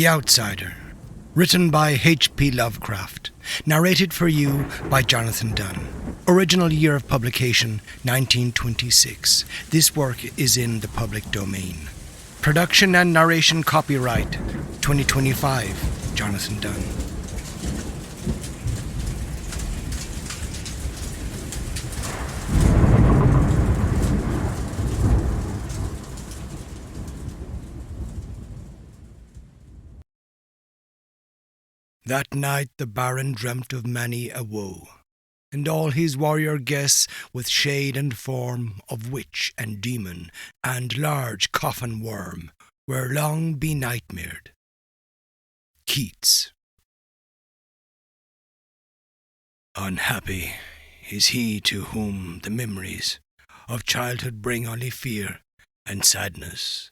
The Outsider, written by H.P. Lovecraft, narrated for you by Jonathan Dunne. Original year of publication, 1926. This work is in the public domain. Production and narration copyright, 2025, Jonathan Dunne. That night the Baron dreamt of many a woe, and all his warrior guests with shade and form of witch and demon and large coffin worm were long benightmared. Keats. Unhappy is he to whom the memories of childhood bring only fear and sadness.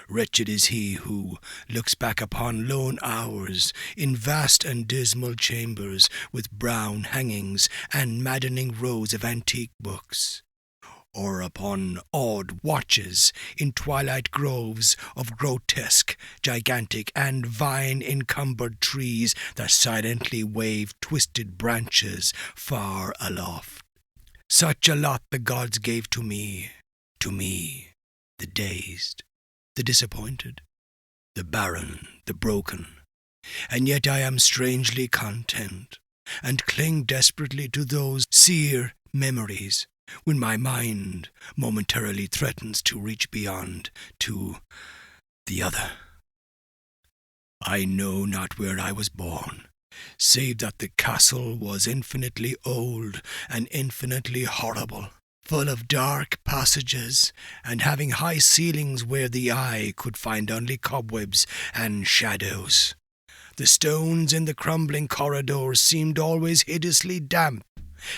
Wretched is he who looks back upon lone hours in vast and dismal chambers with brown hangings and maddening rows of antique books, or upon odd watches in twilight groves of grotesque, gigantic, and vine-encumbered trees that silently wave twisted branches far aloft. Such a lot the gods gave to me, the dazed, the disappointed, the barren, the broken, and yet I am strangely content, and cling desperately to those sere memories when my mind momentarily threatens to reach beyond to the other. I know not where I was born, save that the castle was infinitely old and infinitely horrible, full of dark passages, and having high ceilings where the eye could find only cobwebs and shadows. The stones in the crumbling corridors seemed always hideously damp,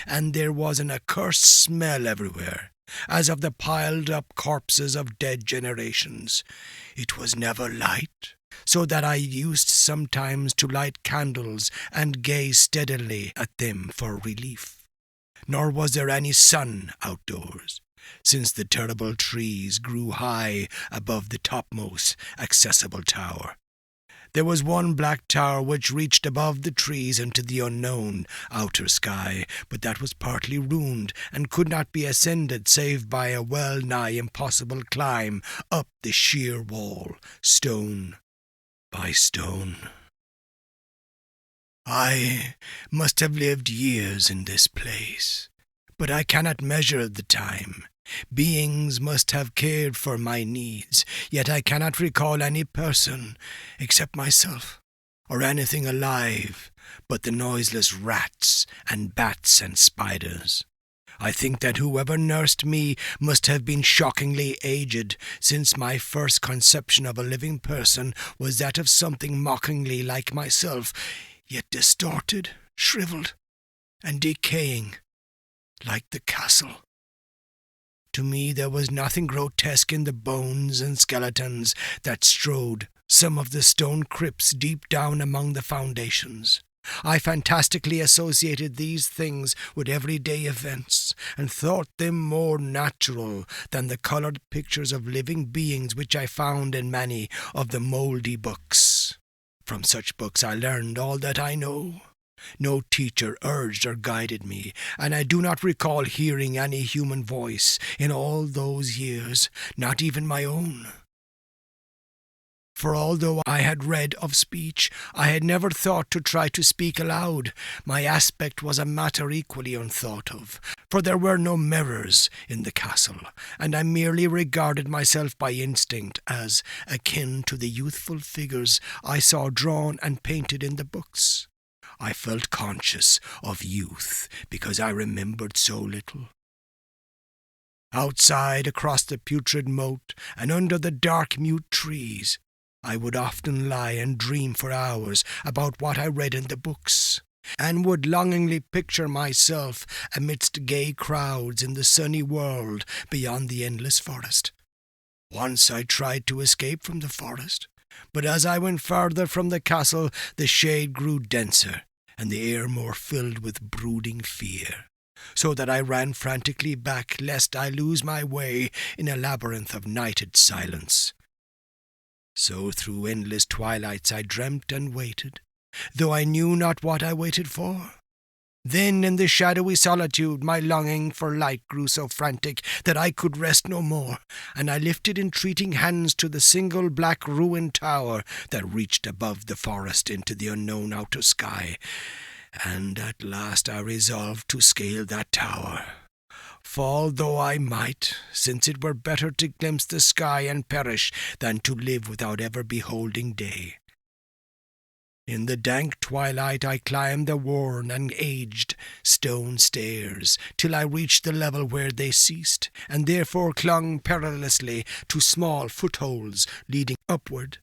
and there was an accursed smell everywhere, as of the piled-up corpses of dead generations. It was never light, so that I used sometimes to light candles and gaze steadily at them for relief. Nor was there any sun outdoors, since the terrible trees grew high above the topmost accessible tower. There was one black tower which reached above the trees into the unknown outer sky, but that was partly ruined and could not be ascended save by a well-nigh impossible climb up the sheer wall, stone by stone. I must have lived years in this place, but I cannot measure the time. Beings must have cared for my needs, yet I cannot recall any person, except myself, or anything alive, but the noiseless rats and bats and spiders. I think that whoever nursed me must have been shockingly aged, since my first conception of a living person was that of something mockingly like myself, yet distorted, shriveled, and decaying, like the castle. To me there was nothing grotesque in the bones and skeletons that strewed some of the stone crypts deep down among the foundations. I fantastically associated these things with everyday events, and thought them more natural than the coloured pictures of living beings which I found in many of the mouldy books. From such books I learned all that I know. No teacher urged or guided me, and I do not recall hearing any human voice in all those years, not even my own. For although I had read of speech, I had never thought to try to speak aloud. My aspect was a matter equally unthought of, for there were no mirrors in the castle, and I merely regarded myself by instinct as akin to the youthful figures I saw drawn and painted in the books. I felt conscious of youth because I remembered so little. Outside, across the putrid moat, and under the dark mute trees, I would often lie and dream for hours about what I read in the books, and would longingly picture myself amidst gay crowds in the sunny world beyond the endless forest. Once I tried to escape from the forest, but as I went farther from the castle, the shade grew denser, and the air more filled with brooding fear, so that I ran frantically back lest I lose my way in a labyrinth of nighted silence. So through endless twilights I dreamt and waited, though I knew not what I waited for. Then in the shadowy solitude my longing for light grew so frantic that I could rest no more, and I lifted entreating hands to the single black ruined tower that reached above the forest into the unknown outer sky. And at last I resolved to scale that tower, fall though I might, since it were better to glimpse the sky and perish than to live without ever beholding day. In the dank twilight I climbed the worn and aged stone stairs, till I reached the level where they ceased, and therefore clung perilously to small footholds leading upward.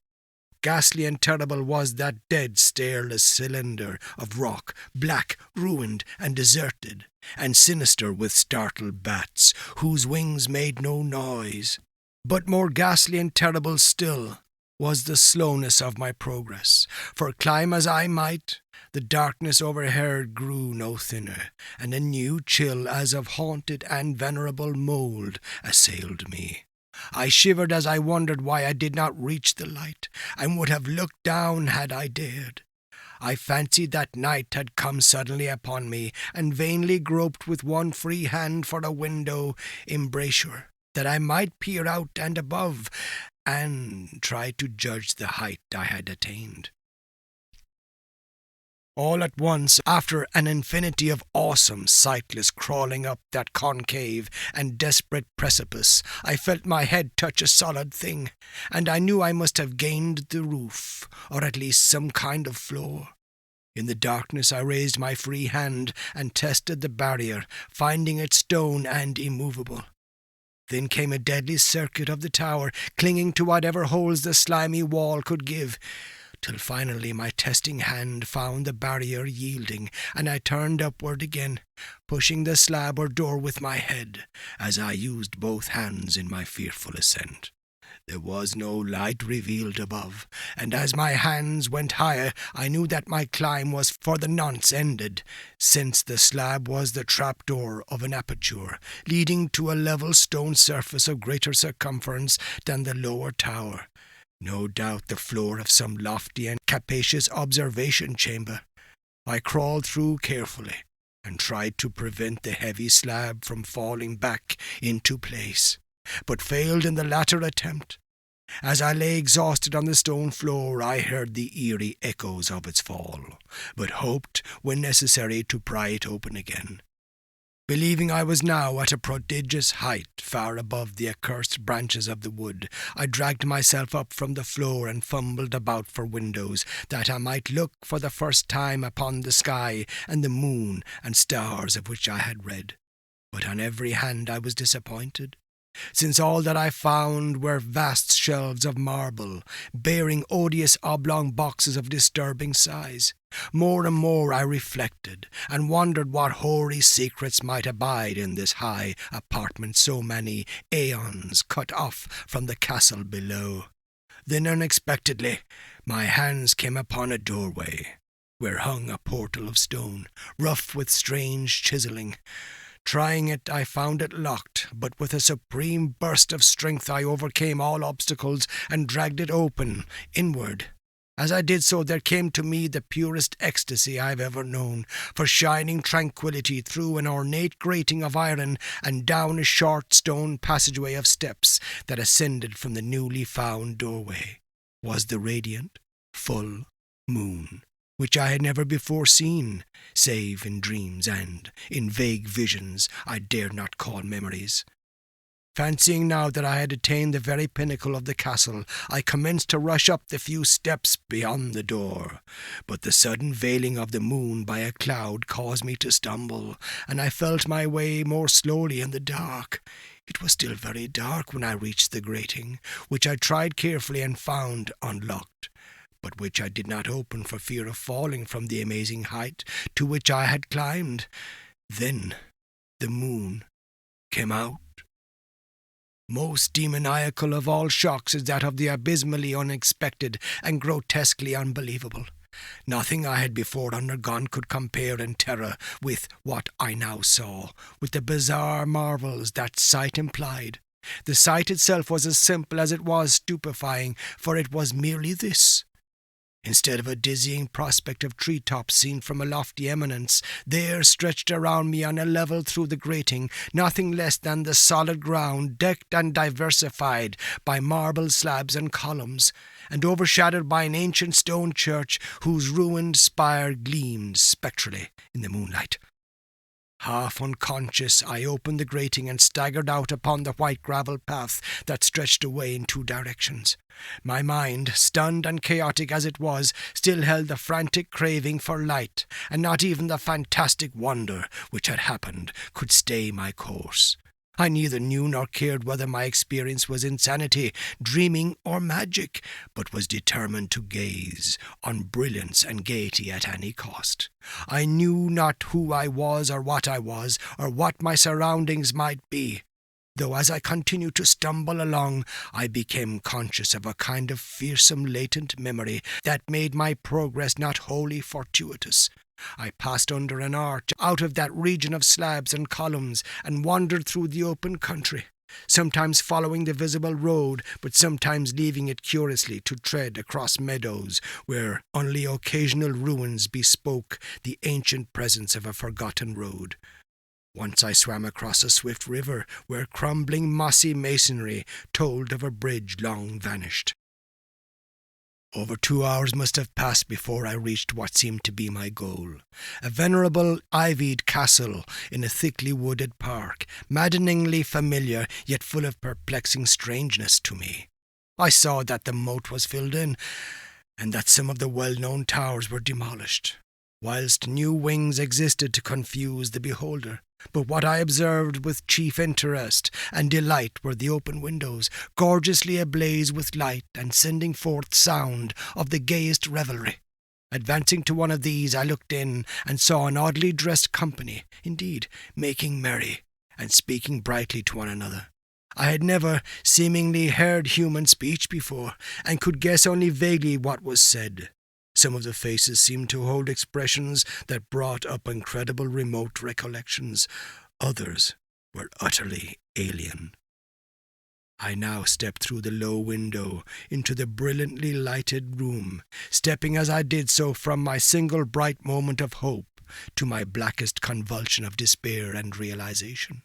Ghastly and terrible was that dead, stairless cylinder of rock, black, ruined, and deserted, and sinister with startled bats, whose wings made no noise. But more ghastly and terrible still was the slowness of my progress, for climb as I might, the darkness overhead grew no thinner, and a new chill as of haunted and venerable mould assailed me. I shivered as I wondered why I did not reach the light, and would have looked down had I dared. I fancied that night had come suddenly upon me, and vainly groped with one free hand for a window embrasure, that I might peer out and above, and try to judge the height I had attained. All at once, after an infinity of awesome, sightless crawling up that concave and desperate precipice, I felt my head touch a solid thing, and I knew I must have gained the roof, or at least some kind of floor. In the darkness I raised my free hand and tested the barrier, finding it stone and immovable. Then came a deadly circuit of the tower, clinging to whatever holes the slimy wall could give, till finally my testing hand found the barrier yielding, and I turned upward again, pushing the slab or door with my head, as I used both hands in my fearful ascent. There was no light revealed above, and as my hands went higher, I knew that my climb was for the nonce ended, since the slab was the trapdoor of an aperture, leading to a level stone surface of greater circumference than the lower tower. No doubt the floor of some lofty and capacious observation chamber. I crawled through carefully, and tried to prevent the heavy slab from falling back into place, but failed in the latter attempt. As I lay exhausted on the stone floor, I heard the eerie echoes of its fall, but hoped, when necessary, to pry it open again. Believing I was now at a prodigious height, far above the accursed branches of the wood, I dragged myself up from the floor and fumbled about for windows, that I might look for the first time upon the sky and the moon and stars of which I had read. But on every hand I was disappointed, since all that I found were vast shelves of marble, bearing odious oblong boxes of disturbing size. More and more I reflected, and wondered what hoary secrets might abide in this high apartment so many aeons cut off from the castle below. Then unexpectedly my hands came upon a doorway, where hung a portal of stone, rough with strange chiselling. Trying it, I found it locked, but with a supreme burst of strength I overcame all obstacles and dragged it open, inward. As I did so, there came to me the purest ecstasy I have ever known, for shining tranquillity through an ornate grating of iron and down a short stone passageway of steps that ascended from the newly found doorway was the radiant, full moon, which I had never before seen, save in dreams and in vague visions I dared not call memories. Fancying now that I had attained the very pinnacle of the castle, I commenced to rush up the few steps beyond the door, but the sudden veiling of the moon by a cloud caused me to stumble, and I felt my way more slowly in the dark. It was still very dark when I reached the grating, which I tried carefully and found unlocked, but which I did not open for fear of falling from the amazing height to which I had climbed. Then the moon came out. Most demoniacal of all shocks is that of the abysmally unexpected and grotesquely unbelievable. Nothing I had before undergone could compare in terror with what I now saw, with the bizarre marvels that sight implied. The sight itself was as simple as it was stupefying, for it was merely this. Instead of a dizzying prospect of treetops seen from a lofty eminence, there stretched around me on a level through the grating nothing less than the solid ground, decked and diversified by marble slabs and columns, and overshadowed by an ancient stone church whose ruined spire gleamed spectrally in the moonlight. Half unconscious, I opened the grating and staggered out upon the white gravel path that stretched away in two directions. My mind, stunned and chaotic as it was, still held the frantic craving for light, and not even the fantastic wonder which had happened could stay my course. I neither knew nor cared whether my experience was insanity, dreaming, or magic, but was determined to gaze on brilliance and gaiety at any cost. I knew not who I was, or what my surroundings might be, though as I continued to stumble along, I became conscious of a kind of fearsome latent memory that made my progress not wholly fortuitous. I passed under an arch out of that region of slabs and columns and wandered through the open country, sometimes following the visible road, but sometimes leaving it curiously to tread across meadows where only occasional ruins bespoke the ancient presence of a forgotten road. Once I swam across a swift river where crumbling mossy masonry told of a bridge long vanished. Over 2 hours must have passed before I reached what seemed to be my goal, a venerable ivied castle in a thickly wooded park, maddeningly familiar yet full of perplexing strangeness to me. I saw that the moat was filled in, and that some of the well-known towers were demolished, whilst new wings existed to confuse the beholder. But what I observed with chief interest and delight were the open windows, gorgeously ablaze with light and sending forth sound of the gayest revelry. Advancing to one of these, I looked in and saw an oddly dressed company, indeed, making merry and speaking brightly to one another. I had never seemingly heard human speech before, and could guess only vaguely what was said. Some of the faces seemed to hold expressions that brought up incredible remote recollections. Others were utterly alien. I now stepped through the low window into the brilliantly lighted room, stepping as I did so from my single bright moment of hope to my blackest convulsion of despair and realization.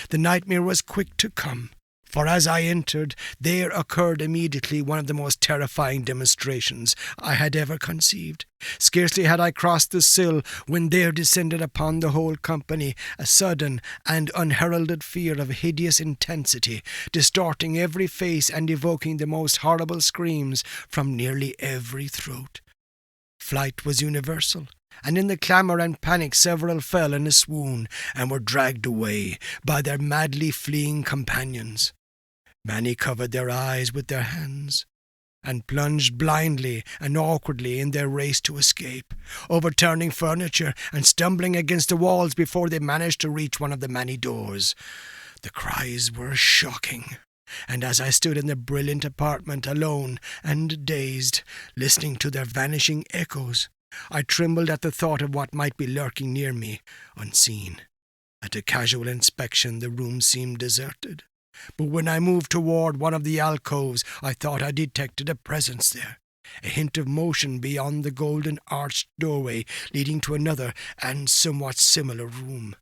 The nightmare was quick to come, for as I entered, there occurred immediately one of the most terrifying demonstrations I had ever conceived. Scarcely had I crossed the sill when there descended upon the whole company a sudden and unheralded fear of hideous intensity, distorting every face and evoking the most horrible screams from nearly every throat. Flight was universal, and in the clamour and panic several fell in a swoon and were dragged away by their madly fleeing companions. Many covered their eyes with their hands, and plunged blindly and awkwardly in their race to escape, overturning furniture and stumbling against the walls before they managed to reach one of the many doors. The cries were shocking, and as I stood in the brilliant apartment alone and dazed, listening to their vanishing echoes, I trembled at the thought of what might be lurking near me, unseen. At a casual inspection the room seemed deserted, but when I moved toward one of the alcoves, I thought I detected a presence there, a hint of motion beyond the golden arched doorway leading to another and somewhat similar room.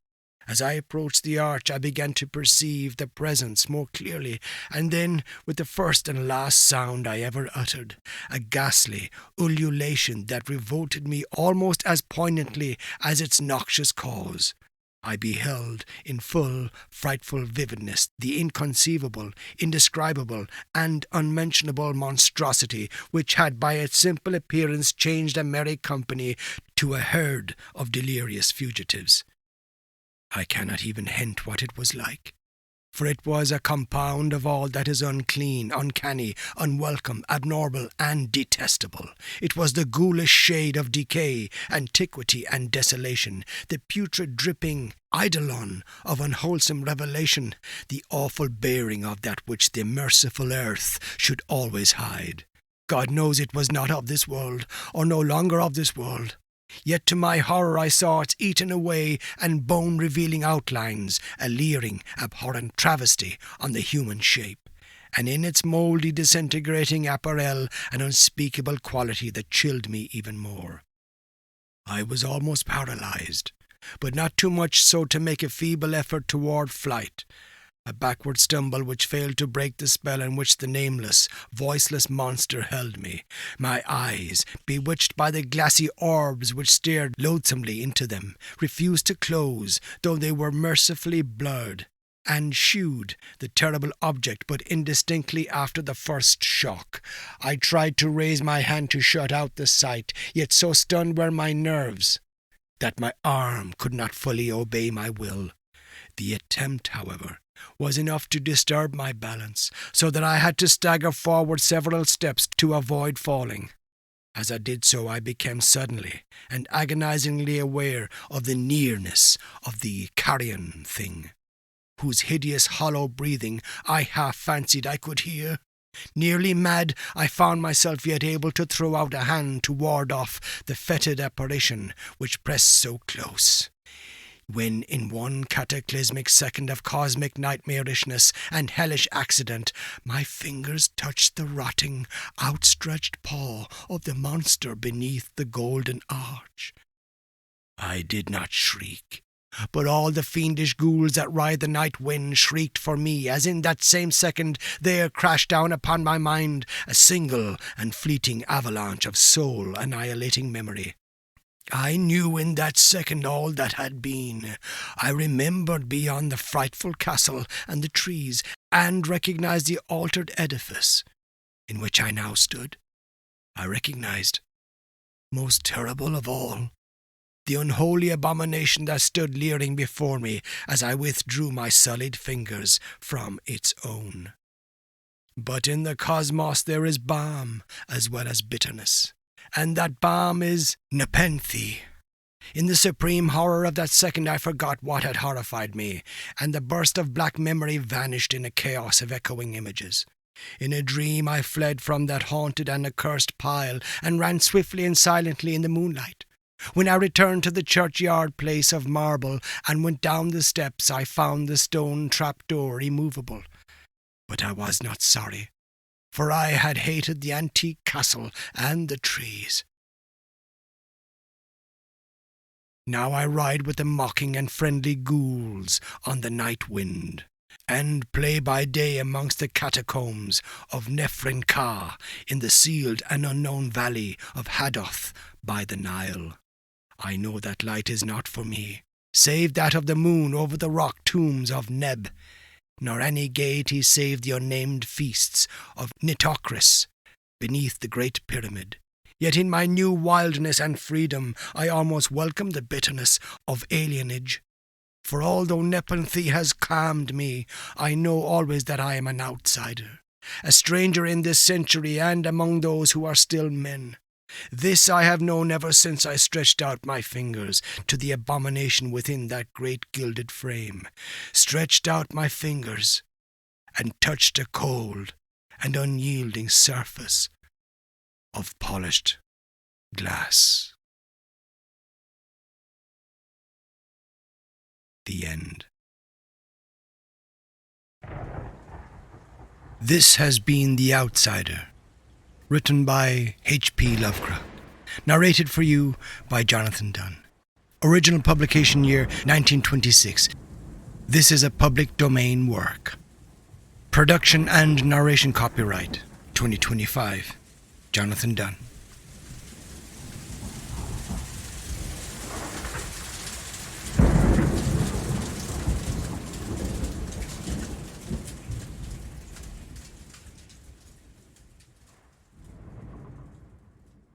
As I approached the arch, I began to perceive the presence more clearly, and then, with the first and last sound I ever uttered, a ghastly ululation that revolted me almost as poignantly as its noxious cause, I beheld in full, frightful vividness the inconceivable, indescribable, and unmentionable monstrosity which had by its simple appearance changed a merry company to a herd of delirious fugitives. I cannot even hint what it was like, for it was a compound of all that is unclean, uncanny, unwelcome, abnormal, and detestable. It was the ghoulish shade of decay, antiquity, and desolation, the putrid dripping eidolon of unwholesome revelation, the awful bearing of that which the merciful earth should always hide. God knows it was not of this world, or no longer of this world. Yet to my horror I saw its eaten away and bone-revealing outlines, a leering, abhorrent travesty on the human shape, and in its mouldy, disintegrating apparel an unspeakable quality that chilled me even more. I was almost paralyzed, but not too much so to make a feeble effort toward flight, a backward stumble which failed to break the spell in which the nameless, voiceless monster held me. My eyes, bewitched by the glassy orbs which stared loathsomely into them, refused to close, though they were mercifully blurred, and shewed the terrible object but indistinctly after the first shock. I tried to raise my hand to shut out the sight, yet so stunned were my nerves that my arm could not fully obey my will. The attempt, however, was enough to disturb my balance, so that I had to stagger forward several steps to avoid falling. As I did so, I became suddenly and agonizingly aware of the nearness of the carrion thing, whose hideous hollow breathing I half fancied I could hear. Nearly mad, I found myself yet able to throw out a hand to ward off the fetid apparition which pressed so close, when in one cataclysmic second of cosmic nightmarishness and hellish accident my fingers touched the rotting, outstretched paw of the monster beneath the golden arch. I did not shriek, but all the fiendish ghouls that ride the night wind shrieked for me, as in that same second there crashed down upon my mind a single and fleeting avalanche of soul-annihilating memory. I knew in that second all that had been. I remembered beyond the frightful castle and the trees, and recognized the altered edifice in which I now stood. I recognized, most terrible of all, the unholy abomination that stood leering before me as I withdrew my sullied fingers from its own. But in the cosmos there is balm as well as bitterness, and that balm is nepenthe. In the supreme horror of that second I forgot what had horrified me, and the burst of black memory vanished in a chaos of echoing images. In a dream I fled from that haunted and accursed pile, and ran swiftly and silently in the moonlight. When I returned to the churchyard place of marble and went down the steps, I found the stone trap-door immovable. But I was not sorry, for I had hated the antique castle and the trees. Now I ride with the mocking and friendly ghouls on the night wind, and play by day amongst the catacombs of Nephrin Ka in the sealed and unknown valley of Hadoth by the Nile. I know that light is not for me, save that of the moon over the rock tombs of Neb, nor any gaiety save the unnamed feasts of Nitocris beneath the great pyramid. Yet in my new wildness and freedom I almost welcome the bitterness of alienage. For although nepenthe has calmed me, I know always that I am an outsider, a stranger in this century and among those who are still men. This I have known ever since I stretched out my fingers to the abomination within that great gilded frame, stretched out my fingers, and touched a cold and unyielding surface of polished glass. The end. This has been The Outsider, written by H.P. Lovecraft, narrated for you by Jonathan Dunne. Original publication year 1926. This is a public domain work. Production and narration copyright 2025. Jonathan Dunne.